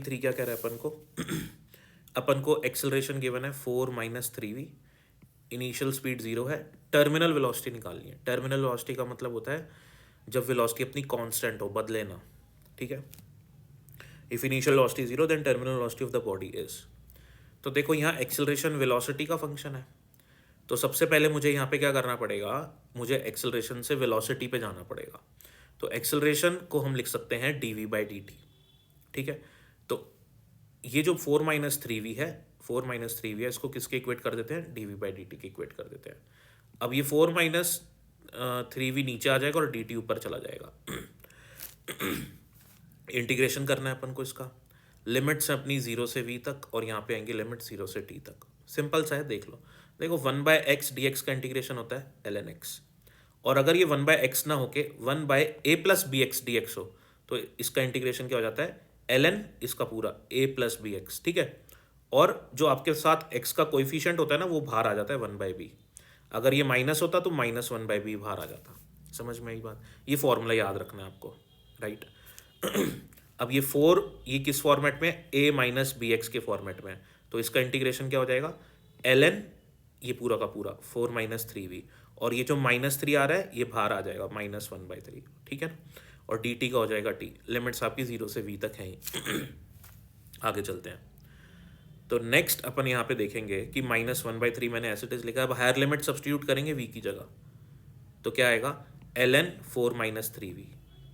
3 क्या कह रहा है अपन को? अपन को एक्सेलरेशन गिवन है 4 - 3v, इनिशियल स्पीड 0 है, टर्मिनल वेलोसिटी निकालनी है। टर्मिनल वेलोसिटी का मतलब होता है जब वेलोसिटी अपनी कांस्टेंट हो, बदले ना, ठीक है। If initial velocity 0 then terminal velocity of the body is. तो देखो यहाँ एक्सेलरेशन वेलोसिटी का फंक्शन है, तो सबसे पहले मुझे यहाँ पे क्या करना पड़ेगा, मुझे एक्सेलरेशन से वेलोसिटी पे जाना पड़ेगा। तो एक्सेलरेशन को हम लिख सकते हैं dv/dt, ठीक है। तो ये जो 4 - 3v है, 4 - 3v है, इसको किसके इक्वेट कर देते हैं? dv/dt के इक्वेट कर देते हैं। अब ये 4 - 3v नीचे आ जाएगा और dt ऊपर चला जाएगा। इंटीग्रेशन करना है अपन को इसका, लिमिट्स अपनी 0 से v तक, और यहाँ पे आएंगे लिमिट 0 से t तक। सिंपल सा है, देख लो। देखो 1/x dx का इंटीग्रेशन होता है ln x, और अगर ये 1/x ना होके 1/a + bx dx हो तो इसका इंटीग्रेशन क्या हो जाता है? ln इसका पूरा a + bx, ठीक है। और जो आपके साथ x का कोएफिशिएंट होता है ना, वो बाहर आ जाता है 1/b। अगर ये माइनस होता तो -1/b बाहर आ जाता। समझ में आई बात? ये फॉर्मूला याद रखना है आपको, राइट। अब ये 4 ये किस फॉर्मेट में? a - bx के फॉर्मेट में। तो इसका इंटीग्रेशन क्या हो जाएगा? ln ये पूरा का पूरा 4 - 3v, और ये जो -3 आ रहा है ये बाहर आ जाएगा -1/3, ठीक है ना। और dt का हो जाएगा t। लिमिट्स आपकी 0 से v तक हैं ही। आगे चलते हैं। तो नेक्स्ट अपन यहाँ पे देखेंगे कि -1/3 मैंने एज इट इज लिखा है। अब हायर लिमिट सब्स्टिट्यूट करेंगे v की जगह, तो क्या आएगा? ln 4 - 3v,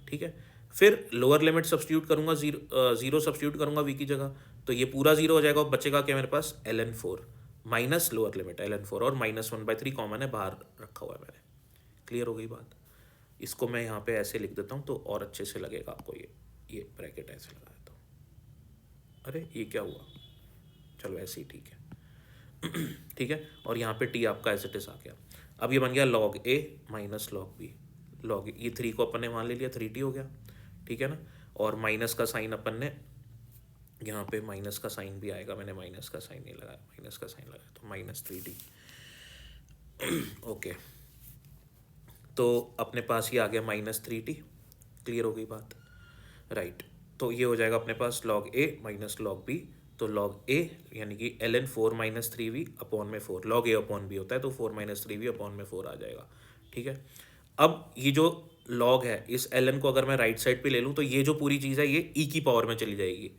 ठीक है। फिर लोअर लिमिट सब्स्टिट्यूट करूंगा, जीरो सब्स्टिट्यूट करूंगा v की जगह, तो ये पूरा 0 हो जाएगा। बचेगा क्या मेरे पास? ln 4 minus lower limit ln 4, और -1/3 कॉमन है, बाहर रखा हुआ है मैंने। क्लियर हो गई बात? इसको मैं यहाँ पे ऐसे लिख देता हूँ तो और अच्छे से लगेगा आपको। ये ब्रैकेट ऐसे लगा देता हूँ। अरे ये क्या हुआ? चलो ऐसे ही ठीक है। ठीक है, और यहाँ पे t आपका एज इट इज आ गया। अब ये बन गया log a - log b। log ये 3 को अपन ने वहाँ ले लिया, 3t हो गया, ठीक है ना। और माइनस का साइन अपन ने यहाँ पे, माइनस का साइन भी आएगा, मैंने माइनस का साइन नहीं लगाया, माइनस का साइन लगाया तो -3t। ओके, तो अपने पास ये आ गया -3t। क्लियर हो गई बात, राइट। तो ये हो जाएगा अपने पास log a - log b। तो log a यानी कि ln 4 - 3v अपॉन में 4, log a अपॉन b होता है, तो 4 - 3v अपॉन में 4 आ जाएगा, ठीक है। अब ये जो log है, इस ln को अगर मैं राइट साइड पे ले लूँ तो ये जो पूरी चीज़ है ये e की पावर में चली जाएगी,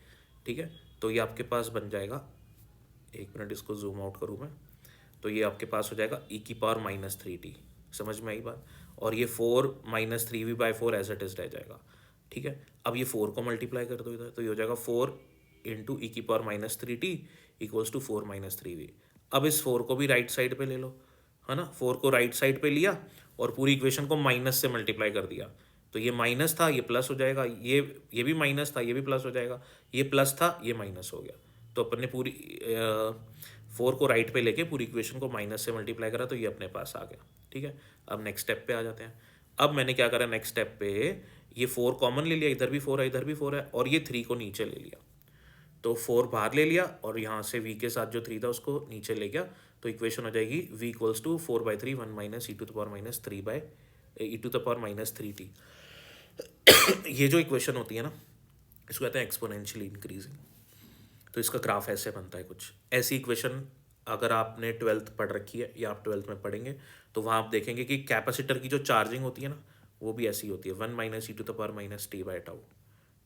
ठीक है। तो ये आपके पास बन जाएगा, एक मिनट इसको जूम आउट करूँ मैं, तो ये आपके पास हो जाएगा e की पावर -3t। समझ में आई बात? और ये 4 - 3v/4 एज इट इज रह जाएगा, ठीक है। अब ये 4 को मल्टीप्लाई कर दो इधर, तो ये हो जाएगा 4 × e की पावर -3t = 4 - 3v। अब इस 4 को भी राइट साइड पे ले लो, है ना। 4 को राइट साइड पे लिया और पूरी इक्वेशन को माइनस से मल्टीप्लाई कर दिया, तो ये माइनस था, ये प्लस हो जाएगा, ये भी माइनस था, ये भी प्लस हो जाएगा, ये प्लस था, ये माइनस हो गया। तो अपन ने पूरी 4 को राइट पे लेके पूरी इक्वेशन को माइनस से मल्टीप्लाई करा, तो ये अपने पास आ गया, ठीक है। अब नेक्स्ट स्टेप पे आ जाते हैं। अब मैंने क्या करा, नेक्स्ट स्टेप पे ये 4 कॉमन ले लिया, इधर भी 4 है, इधर भी 4 है, और ये 3 को नीचे ले लिया। तो 4 बाहर ले लिया और यहाँ से v के साथ जो 3 था उसको नीचे ले गया, तो इक्वेशन हो जाएगी v = 4/3 1 - e⁻³ -3t। ये जो इक्वेशन होती है ना, इसको कहते हैं एक्सपोनेंशियली इंक्रीजिंग। तो इसका ग्राफ ऐसे बनता है कुछ। ऐसी इक्वेशन अगर आपने 12th पढ़ रखी है या आप 12th में पढ़ेंगे तो वहाँ आप देखेंगे कि कैपेसिटर की जो चार्जिंग होती है ना, वो भी ऐसी होती है, 1 - e⁻³ t/τ,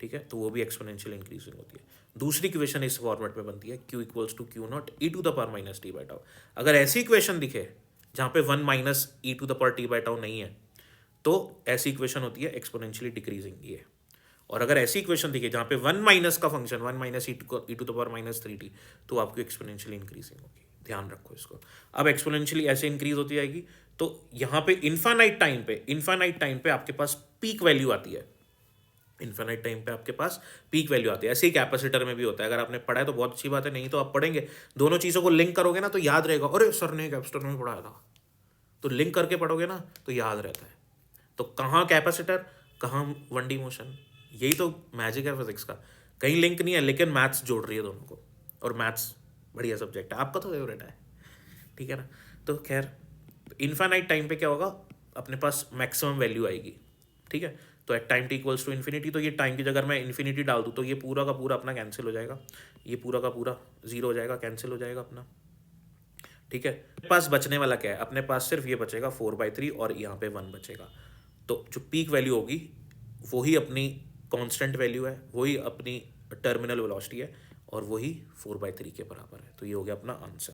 ठीक है। तो वो भी एक्सपोनेंशियल इंक्रीजिंग होती है। दूसरी इक्वेशन इस फॉर्मेट में बनती है, q = q0 e⁻³ अगर ऐसी इक्वेशन दिखे जहाँ पे 1 - e⁻t/τ नहीं है, तो ऐसी इक्वेशन होती है एक्सपोनेंशियली डिक्रीजिंग। ये, और अगर ऐसी इक्वेशन दिखे जहाँ पे 1 का फंक्शन 1 - e⁻³ तो आपकी एक्सपोनेंशियली इंक्रीजिंग होगी। ध्यान रखो इसको। अब एक्सपोनेंशियली ऐसे इंक्रीज होती जाएगी, तो यहाँ पे इन्फानाइट टाइम पे आपके पास पीक वैल्यू आती है। इन्फानाइट टाइम पे आपके पास पीक वैल्यू आती है। ऐसे ही कैपेसिटर में भी होता है। अगर आपने पढ़ा है तो बहुत अच्छी बात है, नहीं तो आप पढ़ेंगे, दोनों चीज़ों को लिंक करोगे ना तो याद रहेगा। अरे सर ने कैपेसिटर में पढ़ाया था, तो लिंक करके पढ़ोगे ना तो याद रहता है। तो कहाँ कैपेसिटर, कहाँ 1D मोशन, यही तो मैजिक है फिजिक्स का। कहीं लिंक नहीं है, लेकिन मैथ्स जोड़ रही है दोनों को, और मैथ्स बढ़िया सब्जेक्ट है, आपका तो फेवरेट है, ठीक है ना। तो खैर, इन्फानाइट टाइम पे क्या होगा, अपने पास मैक्सिमम वैल्यू आएगी, ठीक है। तो at time T equals to infinity, तो ये टाइम की जगह मैं इन्फिनिटी डाल दूँ तो ये पूरा का पूरा अपना कैंसिल हो जाएगा, ये पूरा का पूरा जीरो हो जाएगा, कैंसिल हो जाएगा अपना। ठीक है, पास बचने वाला क्या है, अपने पास सिर्फ ये बचेगा 4/3 और यहाँ पे 1 बचेगा। तो जो पीक वैल्यू होगी वही अपनी कांस्टेंट वैल्यू है, वही अपनी टर्मिनल वेलोसिटी है और वही 4/3 के बराबर है। तो ये हो गया अपना आंसर।